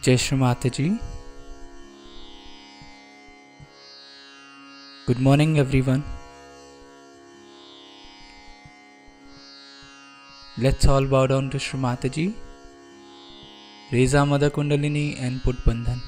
Jai Shri Mataji. Good morning everyone. Let's all bow down to Shri Mataji. Raise our Mother Kundalini and put Bandhan.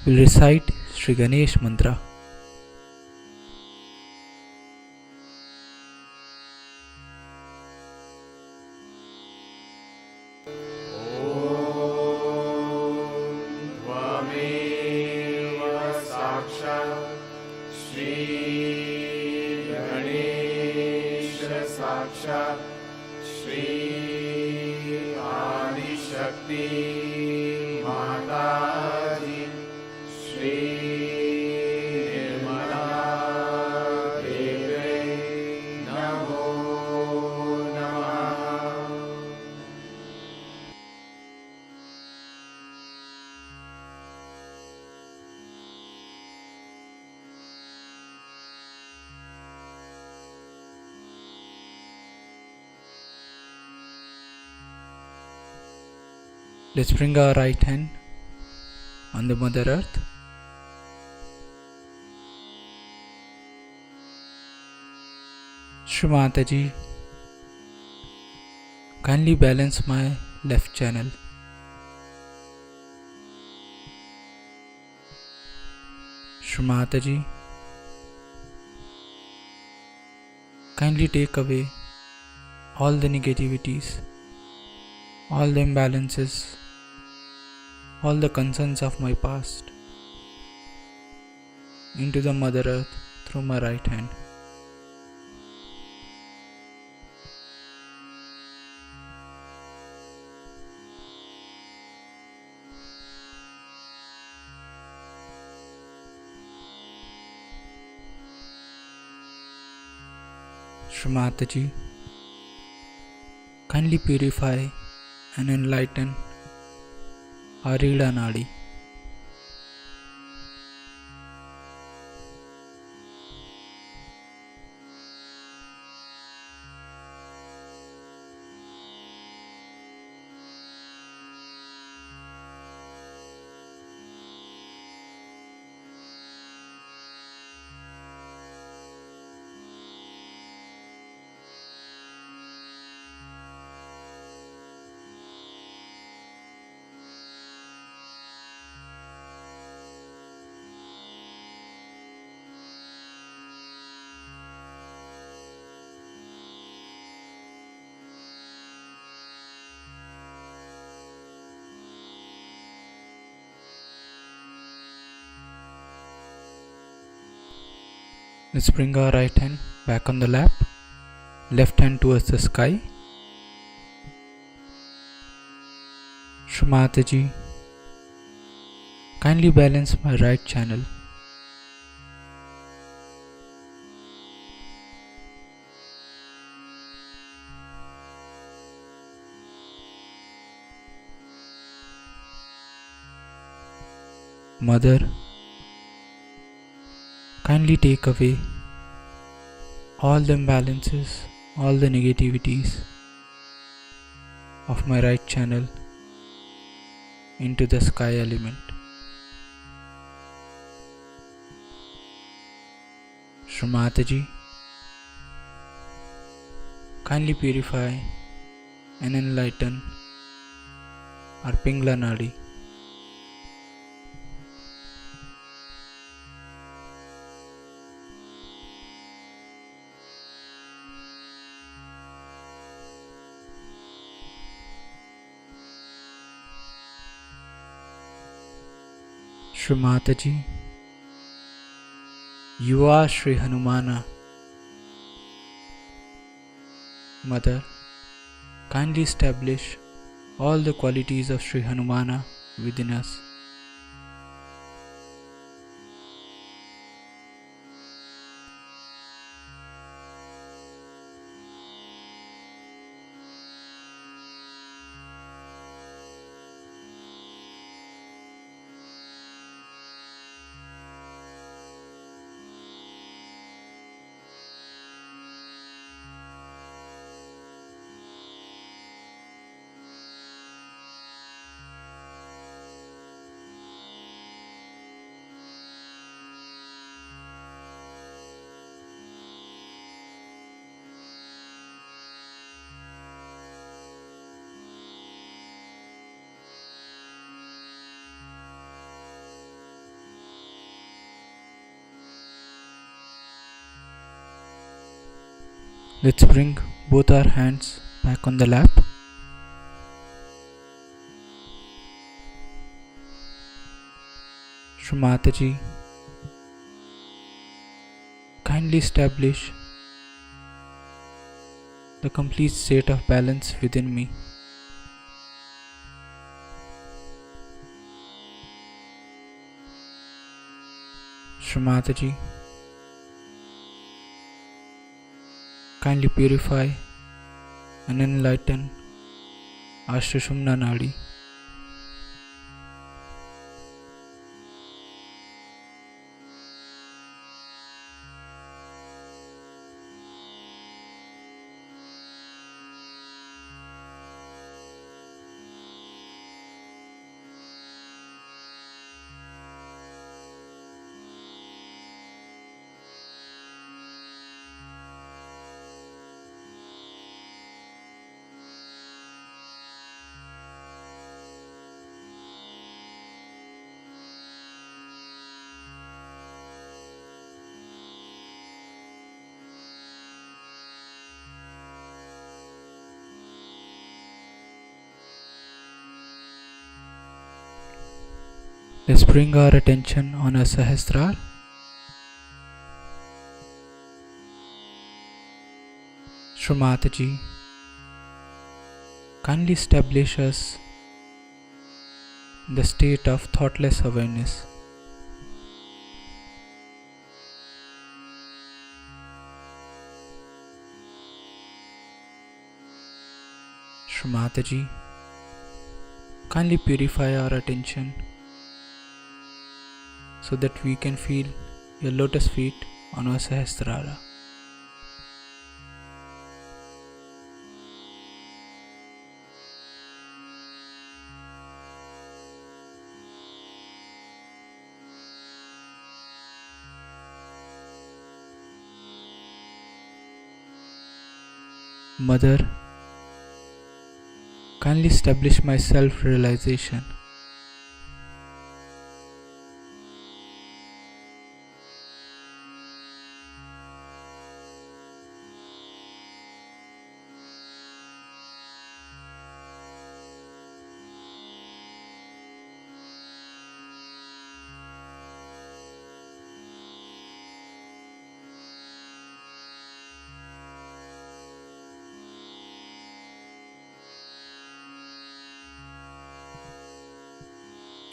We'll recite Sri Ganesh Mantra. Let's bring our right hand on the Mother Earth. Shri Mataji, kindly balance my left channel. Shri Mataji, kindly take away all the negativities, all the imbalances, all the concerns of my past into the Mother Earth through my right hand. Shri Mataji, kindly purify and enlighten our Ida Nadi. Let's bring our right hand back on the lap, left hand towards the sky. Shri Mataji, kindly balance my right channel. Mother, Kindly take away all the imbalances, all the negativities of my right channel into the sky element. Shri Mataji, kindly purify and enlighten our Pingla Nadi. Shri Mataji, you are Shri Hanumana. Mother, kindly establish all the qualities of Shri Hanumana within us. Let's bring both our hands back on the lap. Shri Mataji, kindly establish the complete state of balance within me. Shri Mataji, kindly purify and enlighten our Sushumna Nadi. Let's bring our attention on our Sahasrara. Shri Mataji, kindly establish us in the state of thoughtless awareness. Shri Mataji, kindly purify our attention so that we can feel your lotus feet on our Sahasrara. Mother, kindly establish my self-realization.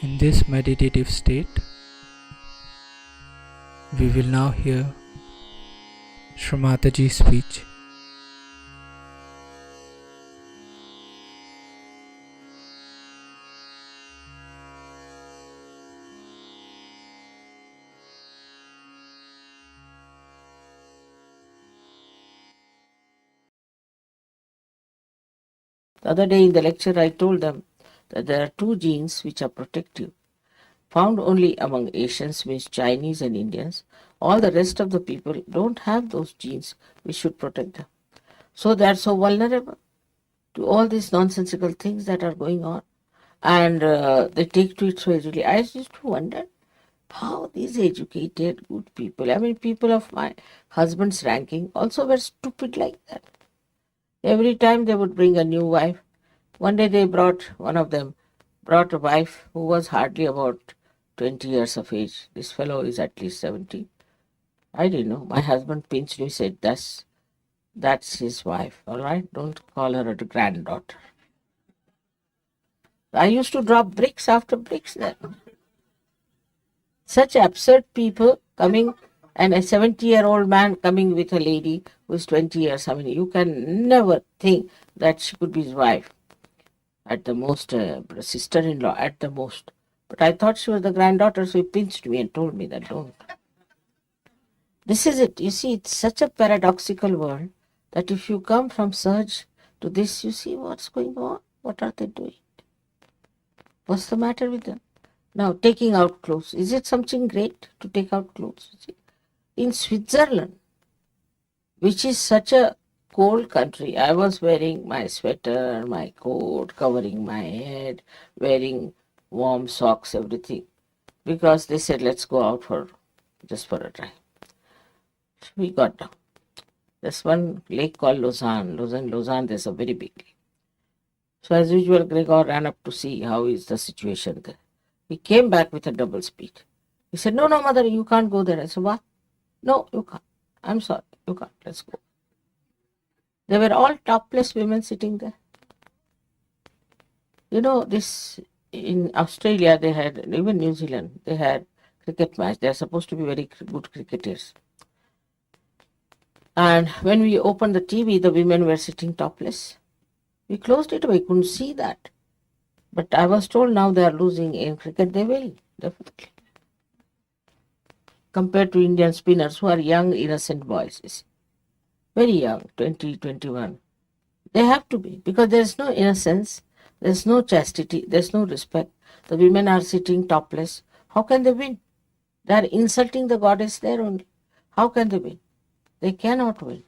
In this meditative state, we will now hear Shri Mataji's speech. The other day in the lecture, I told them that there are two genes which are protective, found only among Asians, means Chinese and Indians. All the rest of the people don't have those genes which should protect them. So they are so vulnerable to all these nonsensical things that are going on. And they take to it so easily. I used to wonder how these educated, good people, I mean, people of my husband's ranking, also were stupid like that. Every time they would bring a new wife. One day one of them brought a wife who was hardly about 20 years of age. This fellow is at least 70. I didn't know. My husband pinched me, said, that's his wife, all right? Don't call her a granddaughter. I used to drop bricks after bricks there. Such absurd people coming, and a 70-year-old man coming with a lady who is 20 years. I mean, you can never think that she could be his wife. At the most, sister-in-law, at the most. But I thought she was the granddaughter, so he pinched me and told me that don't. This is it. You see, it's such a paradoxical world that if you come from Sahaj to this, you see what's going on. What are they doing? What's the matter with them? Now, taking out clothes. Is it something great to take out clothes? In Switzerland, which is such a cold country, I was wearing my sweater, my coat, covering my head, wearing warm socks, everything. Because they said, let's go out just for a drive. We got down. There's one lake called Lausanne. Lausanne, there's a very big lake. So as usual, Gregor ran up to see how is the situation there. He came back with a double speed. He said, no, mother, you can't go there. I said, what? No, you can't. I'm sorry, you can't. Let's go. They were all topless women sitting there. You know, this in Australia, they had, even New Zealand, they had cricket match. They are supposed to be very good cricketers. And when we opened the TV, the women were sitting topless. We closed it, we couldn't see that. But I was told now they are losing in cricket. They will, definitely. Compared to Indian spinners who are young, innocent boys. Very young, 20, 21. They have to be, because there's no innocence, there's no chastity, there's no respect. The women are sitting topless. How can they win? They are insulting the goddess there only. How can they win? They cannot win.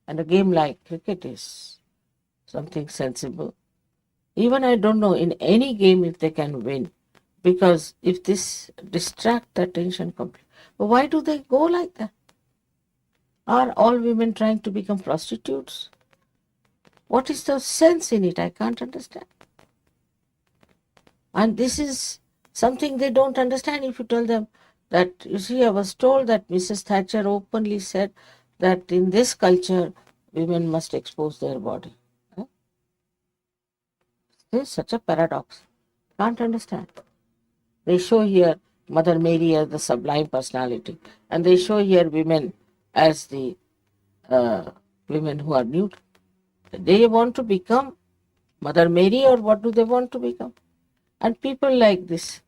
And a game like cricket is something sensible. Even I don't know in any game if they can win, because if this distract the attention completely. But why do they go like that? Are all women trying to become prostitutes? What is the sense in it? I can't understand. And this is something they don't understand if you tell them that, you see, I was told that Mrs. Thatcher openly said that in this culture, women must expose their body. This is such a paradox. Can't understand. They show here Mother Mary as the sublime personality, and they show here women as the women who are nude. They want to become Mother Mary, or what do they want to become? And people like this,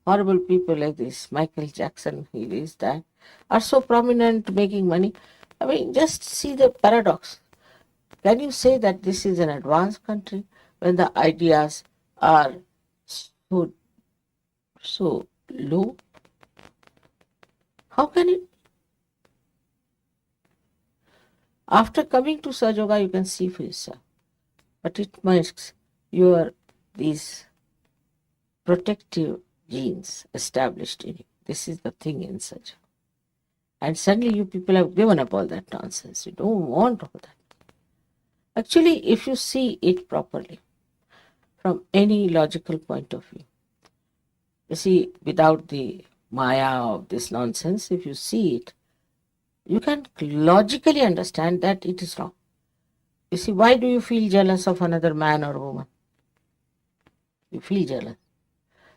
horrible people like this, Michael Jackson, he is that, are so prominent, making money. I mean, just see the paradox. Can you say that this is an advanced country when the ideas are so low? How can it? After coming to Sahaja Yoga, you can see for yourself. But it makes these protective genes established in you. This is the thing in Sahaja. And suddenly you people have given up all that nonsense. You don't want all that. Actually, if you see it properly, from any logical point of view, you see, without the maya of this nonsense, if you see it, you can logically understand that it is wrong. You see, why do you feel jealous of another man or woman? You feel jealous.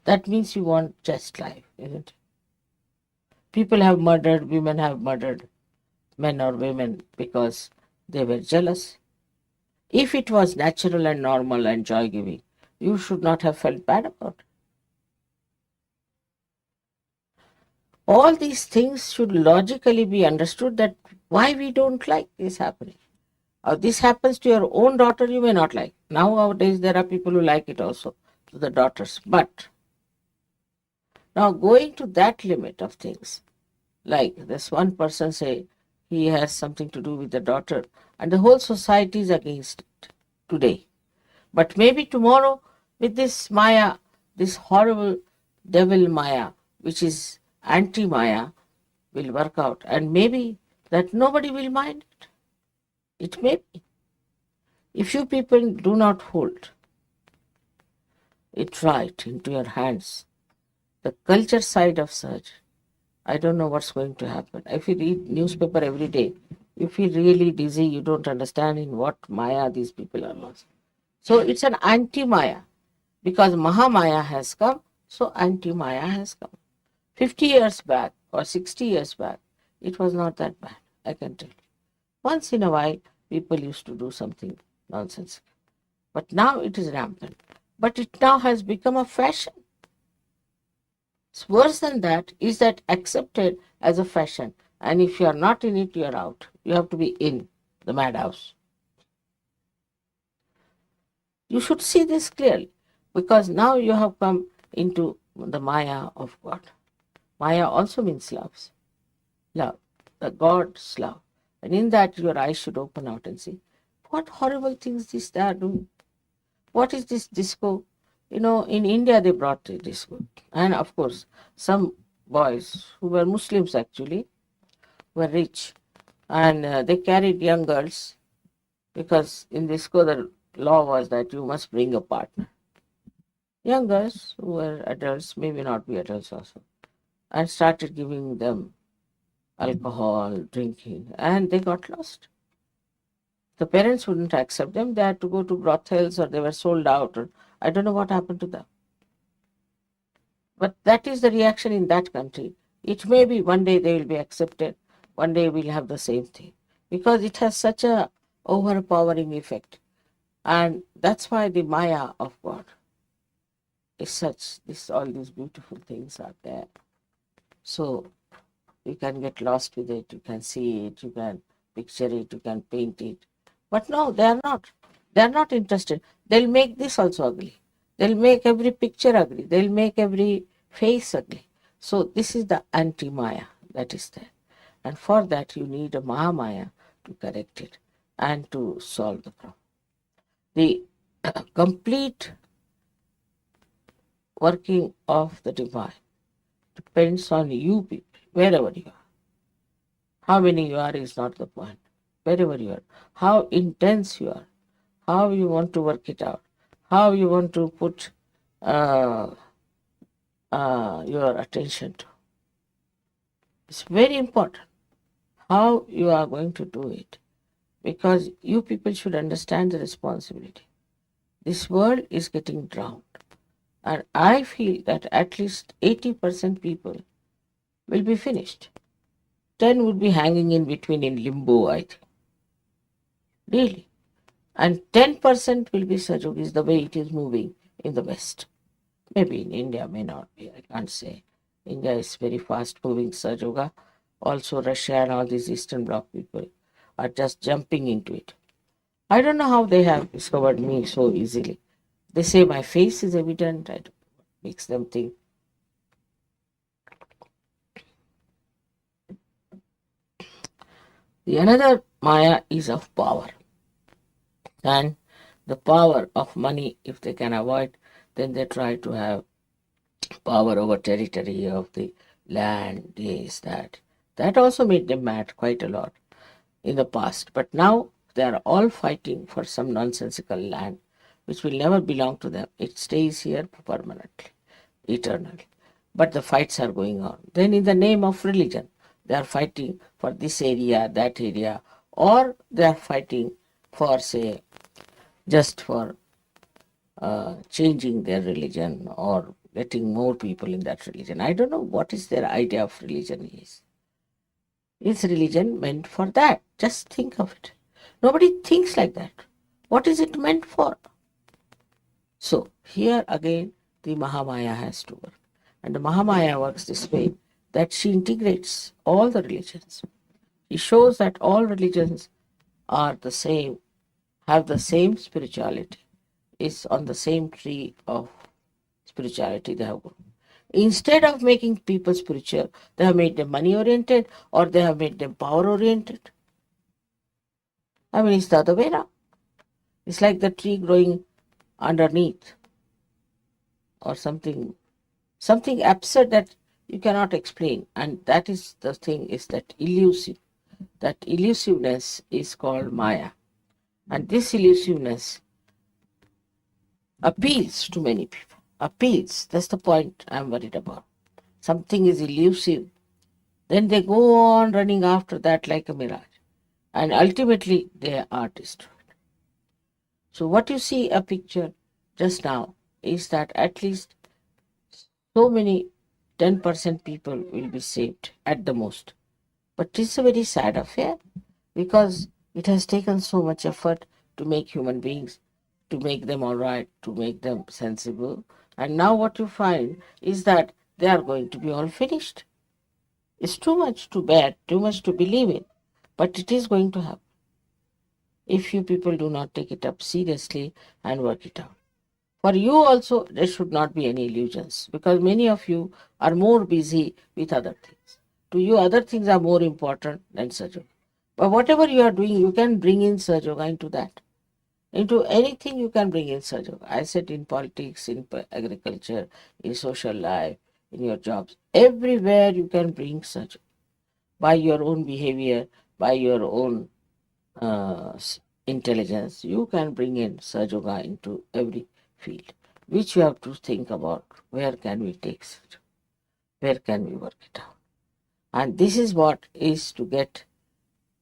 That means you want just life, isn't it? People have murdered, women have murdered men or women because they were jealous. If it was natural and normal and joy-giving, you should not have felt bad about it. All these things should logically be understood, that why we don't like this happening. Or this happens to your own daughter, you may not like. Nowadays, there are people who like it also, to the daughters. But now going to that limit of things, like this one person say he has something to do with the daughter, and the whole society is against it today. But maybe tomorrow, with this Maya, this horrible devil Maya, which is anti Maya, will work out, and maybe that nobody will mind it. It may be. If you people do not hold it right into your hands, the culture side of search, I don't know what's going to happen. If you read newspaper every day, you feel really dizzy, you don't understand in what Maya these people are lost. So it's an anti-Maya. Because Mahamaya has come, so anti-Maya has come. 50 years back or 60 years back, it was not that bad, I can tell you. Once in a while, people used to do something nonsensical. But now it is rampant. But it now has become a fashion. It's worse than that, is that accepted as a fashion. And if you are not in it, you are out. You have to be in the madhouse. You should see this clearly, because now you have come into the Maya of God. Maya also means love, the God's love. And in that, your eyes should open out and see what horrible things they are doing. What is this disco? You know, in India they brought the disco. And of course, some boys who were Muslims actually were rich, and they carried young girls, because in disco the law was that you must bring a partner. Young girls who were adults, maybe not be adults also, and started giving them alcohol, drinking, and they got lost. The parents wouldn't accept them. They had to go to brothels, or they were sold out, or I don't know what happened to them. But that is the reaction in that country. It may be one day they will be accepted, one day we'll have the same thing, because it has such a overpowering effect. And that's why the Maya of God is such, all these beautiful things are there. So you can get lost with it, you can see it, you can picture it, you can paint it. But no, they are not. They are not interested. They'll make this also ugly. They'll make every picture ugly. They'll make every face ugly. So this is the anti-Maya that is there. And for that you need a Mahamaya to correct it and to solve the problem. The complete working of the divine depends on you people, wherever you are. How many you are is not the point. Wherever you are, how intense you are, how you want to work it out, how you want to put your attention to. It's very important how you are going to do it, because you people should understand the responsibility. This world is getting drowned, and I feel that at least 80% people will be finished. 10 would be hanging in between in limbo, I think. Really. And 10% will be Sajogis, the way it is moving in the West. Maybe in India, may not be, I can't say. India is very fast moving Sajoga. Also Russia and all these Eastern Bloc people are just jumping into it. I don't know how they have discovered me so easily. They say my face is evident. I don't know what makes them think. The another Maya is of power. And the power of money, if they can avoid, then they try to have power over territory of the land, this, that. That also made them mad quite a lot in the past. But now they are all fighting for some nonsensical land which will never belong to them. It stays here permanently, eternally. But the fights are going on. Then in the name of religion, they are fighting for this area, that area, or they are fighting for, say, just for changing their religion or getting more people in that religion. I don't know what is their idea of religion is. Is religion meant for that? Just think of it. Nobody thinks like that. What is it meant for? So here again the Mahamaya has to work. And the Mahamaya works this way, that she integrates all the religions. She shows that all religions are the same, have the same spirituality. is on the same tree of spirituality they have grown. Instead of making people spiritual, they have made them money oriented or they have made them power oriented. I mean, it's the other way around. It's like the tree growing underneath or something absurd that you cannot explain. And that is the thing, is that elusive. That elusiveness is called Maya. And this elusiveness appeals to many people. Appeals. That's the point I'm worried about. Something is elusive. Then they go on running after that like a mirage. And ultimately they are destroyed. So what you see a picture just now is that at least so many 10% people will be saved at the most. But it's a very sad affair because it has taken so much effort to make human beings, to make them all right, to make them sensible. And now what you find is that they are going to be all finished. It's too much to bear, too much to believe in, but it is going to happen if you people do not take it up seriously and work it out. For you also, there should not be any illusions because many of you are more busy with other things. To you, other things are more important than Saja. But whatever you are doing, you can bring in Sajoga into that. Into anything you can bring in Sajoga. I said in politics, in agriculture, in social life, in your jobs. Everywhere you can bring Sajoga. By your own behavior, by your own intelligence, you can bring in Sajoga into every field, which you have to think about. Where can we take Sajoga? Where can we work it out? And this is what is to get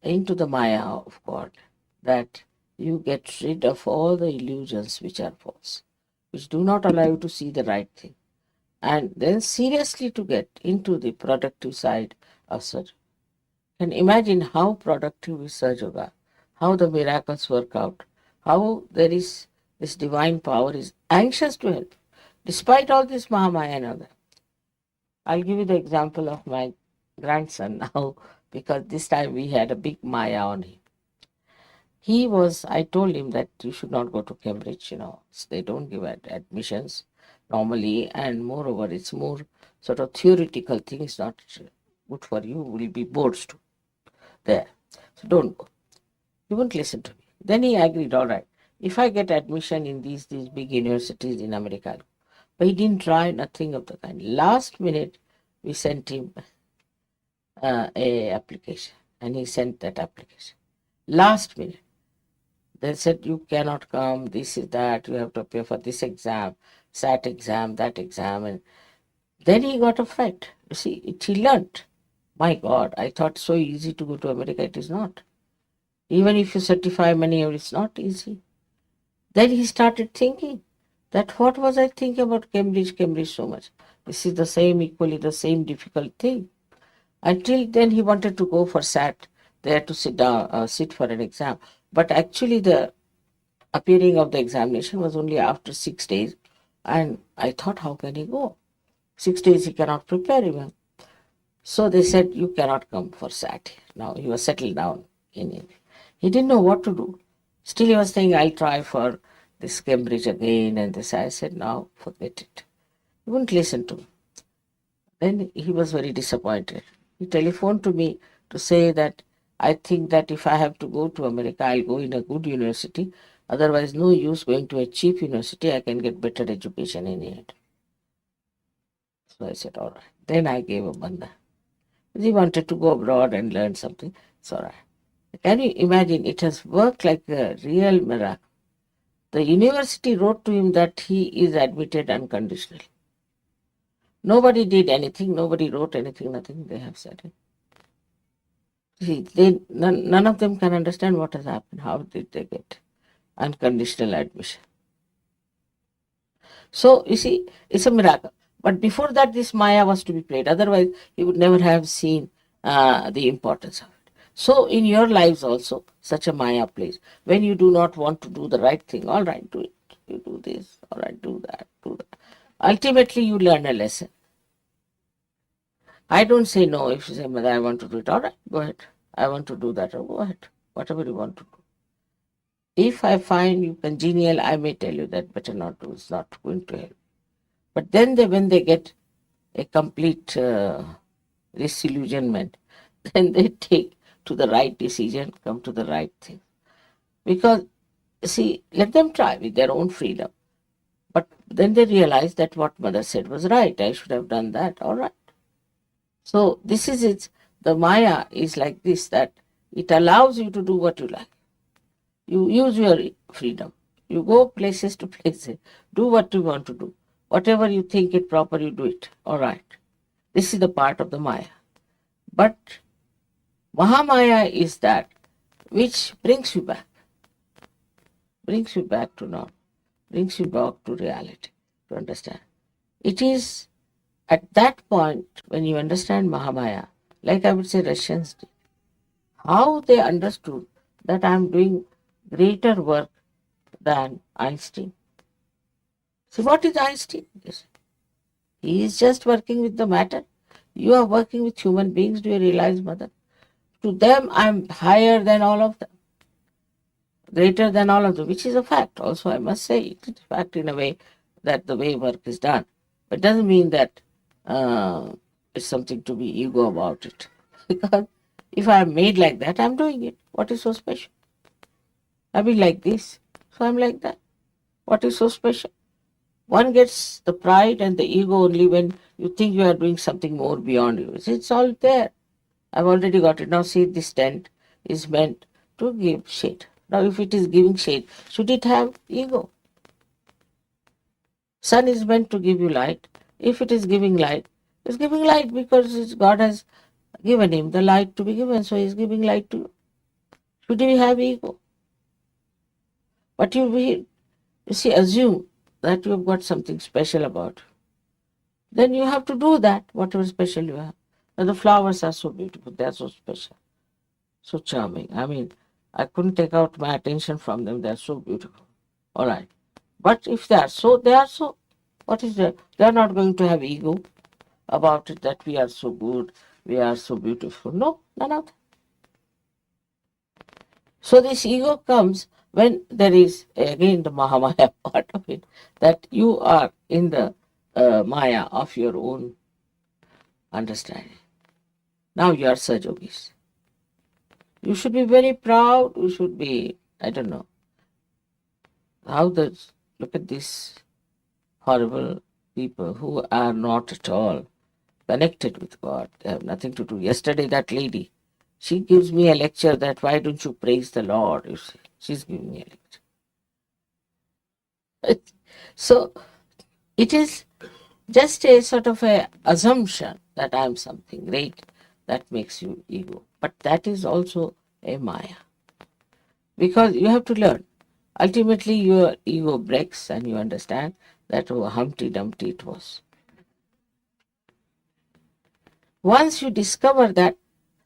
into the Maya of God, that you get rid of all the illusions which are false, which do not allow you to see the right thing. And then seriously to get into the productive side of Sajoga. And imagine how productive is Sajoga, how the miracles work out, how there is this divine power is anxious to help, despite all this Mahamaya and all that. I'll give you the example of my grandson now, because this time we had a big Maya on him. I told him that you should not go to Cambridge, they don't give admissions normally, and moreover, it's more sort of theoretical thing, it's not good for you, will be boards too there. So don't go. He wouldn't listen to me. Then he agreed, all right, if I get admission in these big universities in America, but he didn't try nothing of the kind. Last minute, we sent him a application, and he sent that application. Last minute, they said you cannot come. This is that. You have to appear for this exam, SAT exam, that exam, and then he got a fright. You see, he learnt. My God, I thought so easy to go to America. It is not. Even if you certify many, it's not easy. Then he started thinking that what was I thinking about Cambridge so much? This is the same, equally the same difficult thing. Until then he wanted to go for SAT. They had to sit for an exam. But actually the appearing of the examination was only after 6 days. And I thought, how can he go? 6 days he cannot prepare even. So they said, you cannot come for SAT. Now he was settled down in India. He didn't know what to do. Still he was saying, I'll try for this Cambridge again and this. I said, no, forget it. He wouldn't listen to me. Then he was very disappointed. He telephoned to me to say that I think that if I have to go to America, I'll go in a good university. Otherwise, no use going to a cheap university. I can get better education in it. So I said, all right. Then I gave a banda. He wanted to go abroad and learn something. It's all right. Can you imagine? It has worked like a real miracle. The university wrote to him that he is admitted unconditionally. Nobody did anything. Nobody wrote anything. Nothing. They have said it. See, none of them can understand what has happened. How did they get unconditional admission? So, you see, it's a miracle. But before that, this Maya was to be played. Otherwise, he would never have seen the importance of it. So, in your lives also, such a Maya plays. When you do not want to do the right thing, all right, do it. You do this, all right, do that, do that. Ultimately, you learn a lesson. I don't say no. If you say, Mother, I want to do it, all right, go ahead. I want to do that, go ahead. Whatever you want to do. If I find you congenial, I may tell you that better not to, it's not going to help. But then when they get a complete disillusionment, then they take to the right decision, come to the right thing. Because, see, let them try with their own freedom. But then they realize that what mother said was right. I should have done that. All right. So this is it. The Maya is like this, that it allows you to do what you like. You use your freedom. You go places to places. Do what you want to do. Whatever you think it proper, you do it. All right. This is the part of the Maya. But Mahamaya is that which brings you back to norm, brings you back to reality, to understand. It is at that point when you understand Mahamaya, like I would say Russians did, how they understood that I am doing greater work than Einstein. See, what is Einstein? Yes. He is just working with the matter. You are working with human beings. Do you realize, mother? To them, I am higher than all of them, greater than all of them, which is a fact. Also, I must say, it is a fact in a way that the way work is done. But it doesn't mean that it's something to be ego about it. Because if I am made like that, I'm doing it. What is so special? I've been like this, so I'm like that. What is so special? One gets the pride and the ego only when you think you are doing something more beyond you. It's all there. I've already got it. Now see, this tent is meant to give shade. Now if it is giving shade, should it have ego? Sun is meant to give you light. If it is giving light, it's giving light because God has given him the light to be given, so he's giving light to you. Should he have ego? But you see, assume that you have got something special about you. Then you have to do that, whatever special you have. And the flowers are so beautiful, they are so special, so charming. I mean, I couldn't take out my attention from them, they are so beautiful. All right. But if they are so, they are so. What is there? They are not going to have ego about it that we are so good, we are so beautiful. No, none of that. So this ego comes when there is again the Mahamaya part of it, that you are in the Maya of your own understanding. Now you are Sajogis. You should be very proud. You should be, I don't know, look at these horrible people who are not at all connected with God. They have nothing to do. Yesterday, that lady, she gives me a lecture that why don't you praise the Lord? You see, she's giving me a lecture. So it is just a sort of a assumption that I am something great that makes you ego. But that is also a Maya. Because you have to learn. Ultimately, your ego breaks and you understand that, oh, Humpty Dumpty it was. Once you discover that,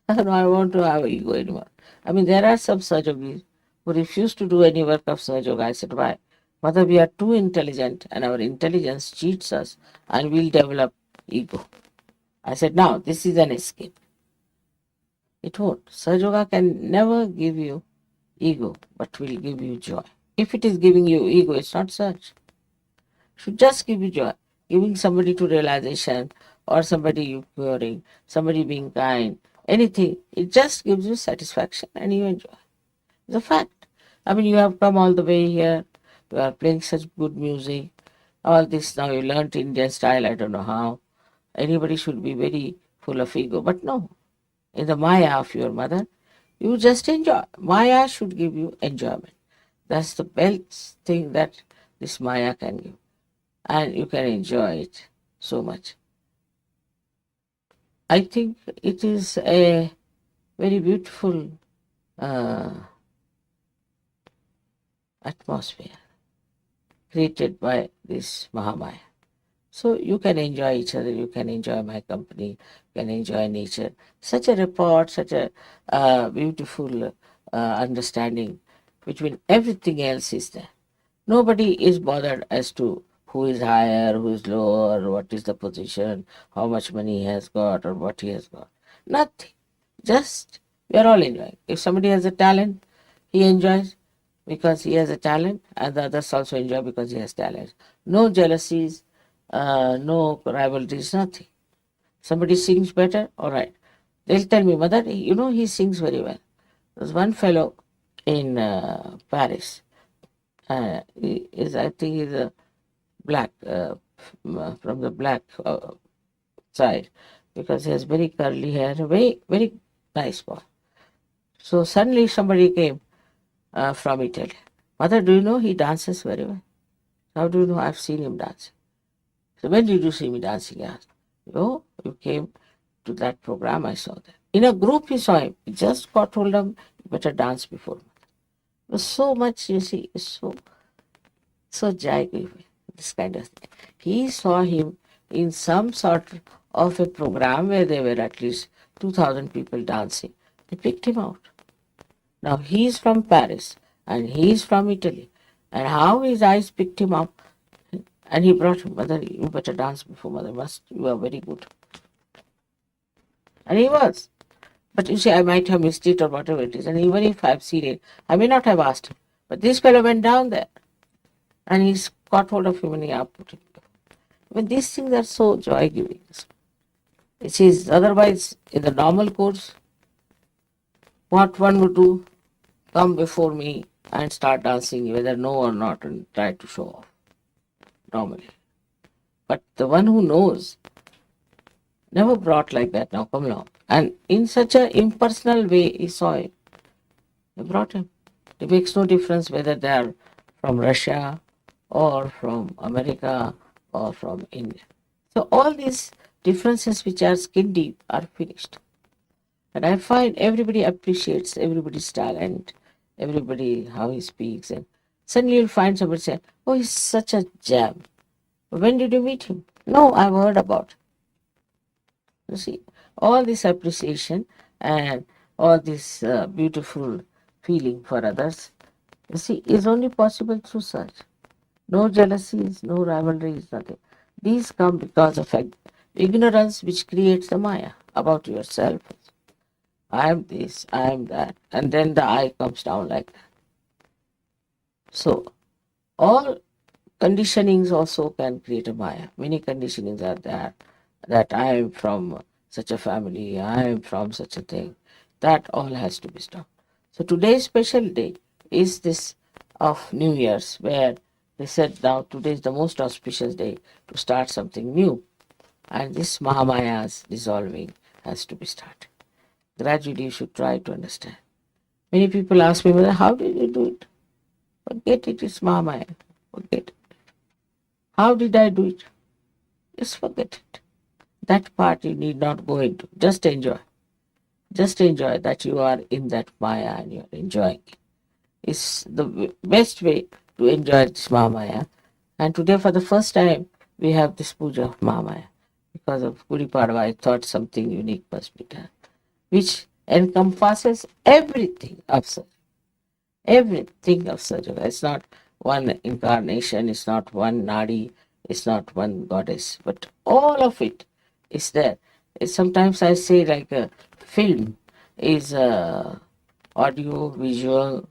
no, I want to have ego anymore. I mean, there are some Sajogis who refuse to do any work of Sahaja. I said, why? Mother, we are too intelligent and our intelligence cheats us and we'll develop ego. I said, now, this is an escape. It won't. Sahaja can never give you ego, but will give you joy. If it is giving you ego, it's not such. It should just give you joy. Giving somebody to realization or somebody you curing, somebody being kind, anything, it just gives you satisfaction and you enjoy. It's a fact. I mean, you have come all the way here, you are playing such good music, all this now you learnt Indian style, I don't know how. Anybody should be very full of ego, but no. In the Maya of your mother, you just enjoy. Maya should give you enjoyment. That's the best thing that this Maya can give. And you can enjoy it so much. I think it is a very beautiful atmosphere created by this Mahamaya. So you can enjoy each other, you can enjoy my company, you can enjoy nature. Such a rapport, such a beautiful understanding between everything else is there. Nobody is bothered as to who is higher, who is lower, what is the position, how much money he has got or what he has got. Nothing. Just we are all enjoying. If somebody has a talent, he enjoys. because he has a talent, and the others also enjoy because he has talent. No jealousies, no rivalries, nothing. Somebody sings better, all right. They'll tell me, Mother, he sings very well. There's one fellow in Paris. I think he's a black, from the black side, because he has very curly hair, very, very nice boy. So suddenly somebody came from Italy. Mother, do you know he dances very well? How do you know? I've seen him dancing. So when did you see me dancing? He asked. Oh, you came to that program, I saw that. In a group, he saw him. He just got told him, you better dance before me. It was so much, you see, so jaggy, this kind of thing. He saw him in some sort of a program where there were at least 2,000 people dancing. They picked him out. Now he's from Paris and he's from Italy. And how his eyes picked him up, and he brought him, Mother, you better dance before Mother. You are very good. And he was. But you see, I might have missed it or whatever it is. And even if I've seen it, I may not have asked him. But this fellow went down there and he's caught hold of him and he put him. I mean, these things are so joy giving. It is otherwise, in the normal course, what one would do, come before me and start dancing, whether no or not, and try to show off normally. But the one who knows never brought like that. Now come along. And in such an impersonal way, he saw him. He brought him. It makes no difference whether they are from Russia or from America or from India. So all these differences which are skin deep are finished. And I find everybody appreciates everybody's talent, everybody how he speaks, and suddenly you'll find somebody saying, oh, he's such a gem. When did you meet him? No, I've heard about him. You see, all this appreciation and all this beautiful feeling for others, you see, is only possible through such. No jealousies, no rivalries, nothing. These come because of ignorance which creates the Maya about yourself. I am this, I am that. And then the I comes down like that. So, all conditionings also can create a Maya. Many conditionings are there, that I am from such a family, I am from such a thing. That all has to be stopped. So today's special day is this of New Year's, where they said now today is the most auspicious day to start something new. And this Mahamaya's dissolving has to be started. Gradually you should try to understand. Many people ask me, Mother, how did you do it? Forget it, it's Mahamaya. Forget it. How did I do it? Just forget it. That part you need not go into. Just enjoy. Just enjoy that you are in that Maya and you are enjoying it. It's the best way to enjoy this Mahamaya. And today, for the first time, we have this puja of Mahamaya. Because of Gudi Padwa, I thought something unique must be done, which encompasses everything of Sajjava. Everything of Sajjava. It's not one incarnation, it's not one nadi, it's not one goddess, but all of it is there. Sometimes I say like a film is audio, visual,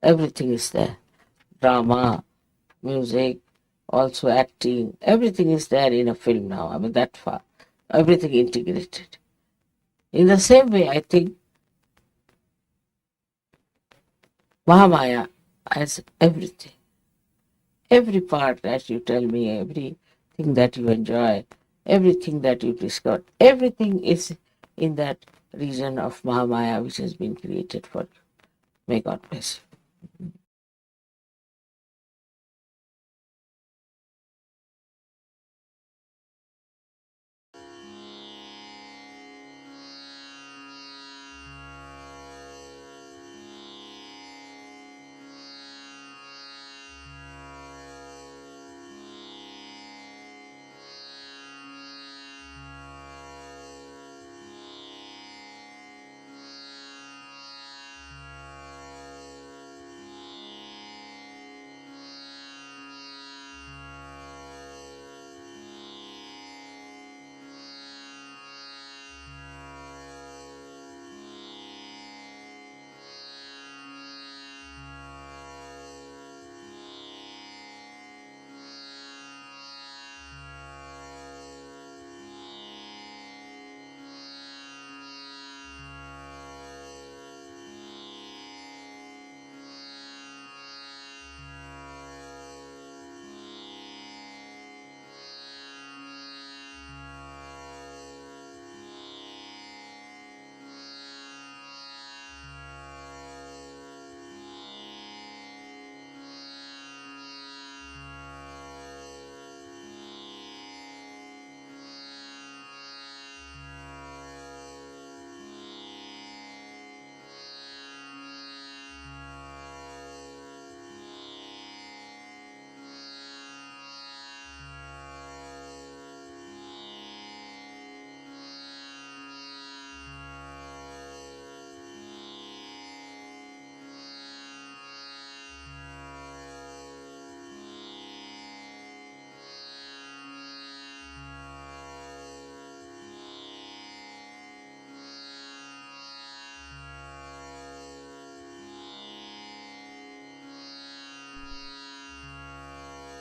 everything is there. Drama, music, also acting, everything is there in a film now. I mean, that far. Everything integrated. In the same way, I think Mahamaya has everything. Every part that you tell me, everything that you enjoy, everything that you discover, everything is in that region of Mahamaya which has been created for you. May God bless you.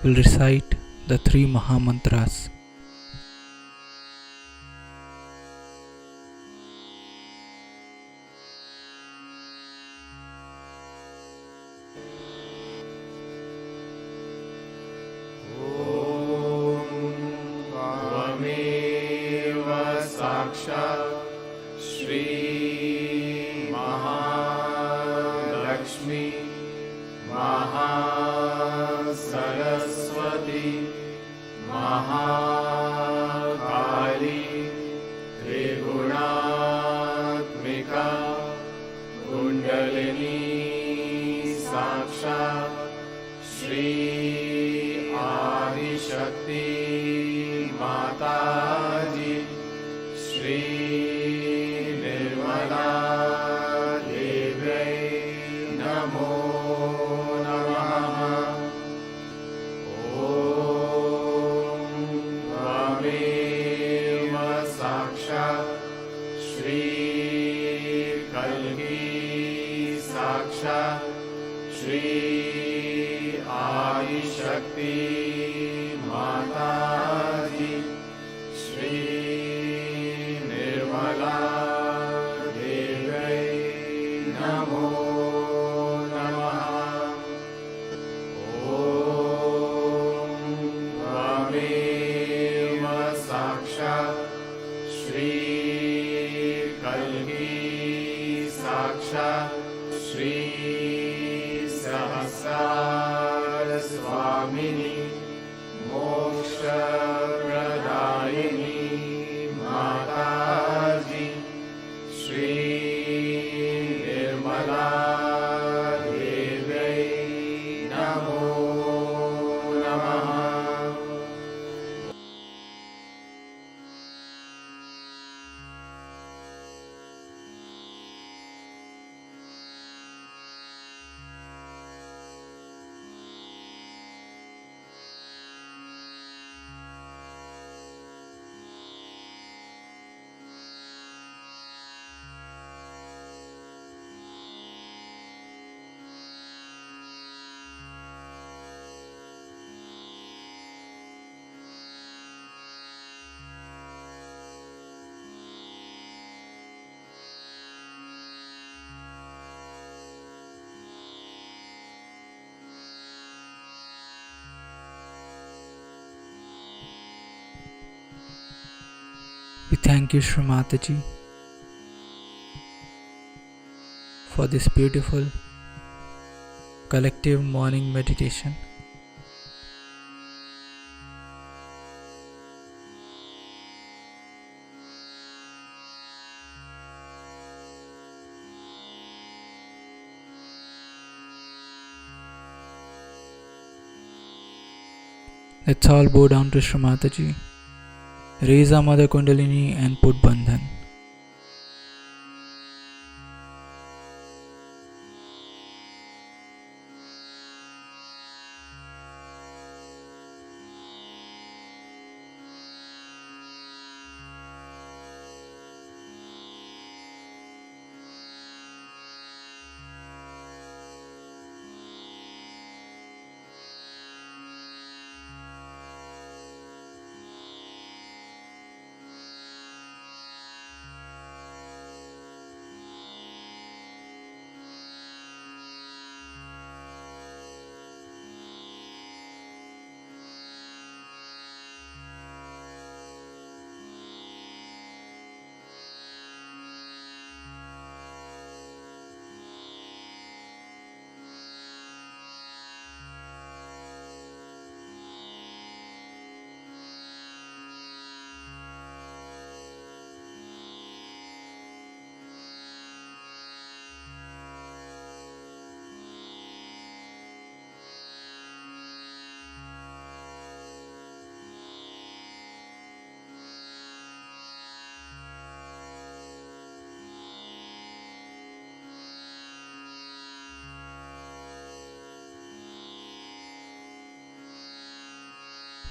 will recite the 3 Mahamantras. Shri Mahalakshmi Mahasaraswati Mahakali Trigunaatmika Kundalini Sakshat Shri Adishakti Mataji Shri Nirmala Devai Namo Namaha Om Tvameva Sakshat Shri Kalki Sakshat Shri Adi Shakti Mataji Shri Nirmala Devai Namo Namaha Om Tvameva Sakshat Shri Kalki Sakshat Shri Sahasrara Swamini Moksha Pradayini Mataji Shri Nirmala Devai Namo Namaha We thank you, Shri Mataji, for this beautiful collective morning meditation. Let's all bow down to Shri Mataji, raise our Mother Kundalini and put Bandhan.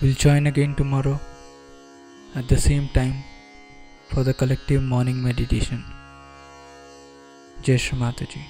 We'll join again tomorrow at the same time for the collective morning meditation. Jai Shri Mataji.